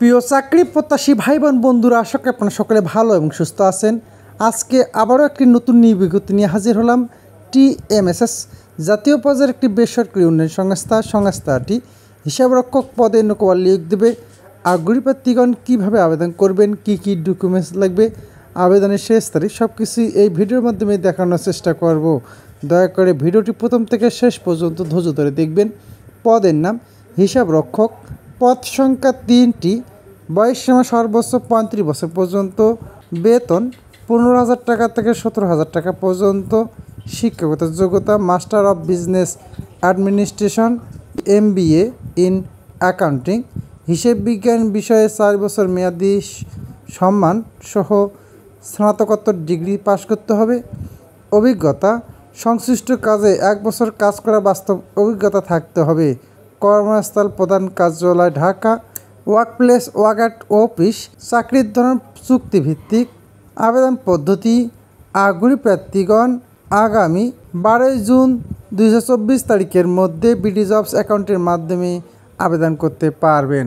প্রিয় চাকরি প্রত্যাশী ভাই বোন বন্ধুরা, আশা করি আপনারা সকলে ভালো এবং সুস্থ আছেন। আজকে আবারও একটি নতুন নিয়োগ বিজ্ঞপ্তি নিয়ে হাজির হলাম। TMSS জাতীয় পর্যায়ের একটি বেসরকারি উন্নয়ন সংস্থাটি হিসাবরক্ষক পদে নৌকোয়াল নিয়োগ দেবে। আগ্রহী প্রার্থীগণ কীভাবে আবেদন করবেন, কি কি ডকুমেন্টস লাগবে, আবেদনের শেষ তারিখ সব কিছুই এই ভিডিওর মাধ্যমে দেখানোর চেষ্টা করব। দয়া করে ভিডিওটি প্রথম থেকে শেষ পর্যন্ত ধৈর্য ধরে দেখবেন। পদের নাম হিসাবরক্ষক, পদ সংখ্যা 3টি, বয়স সীমা সর্বোচ্চ 35 বছর পর্যন্ত, বেতন 15,000 টাকা থেকে 17,000 টাকা পর্যন্ত, শিক্ষাগত যোগ্যতা master of business administration, MBA in accounting, হিসেব বিজ্ঞান বিষয়ে 4 বছর মেয়াদি সম্মান সহ স্নাতকোত্তর ডিগ্রি পাশ করতে হবে। অভিজ্ঞতা সংশ্লিষ্ট কাজে 1 বছর কাজ করা বাস্তব অভিজ্ঞতা থাকতে হবে। কর্মস্থল প্রধান কার্যালয় Dhaka. Workplace work at office. চাকরির ধরন চুক্তিভিত্তিক। আবেদন পদ্ধতি আগ্রহী প্রার্থীগণ আগামী 12 জুন 2024 তারিখের মধ্যে BD জবস অ্যাকাউন্টের মাধ্যমে আবেদন করতে পারবেন।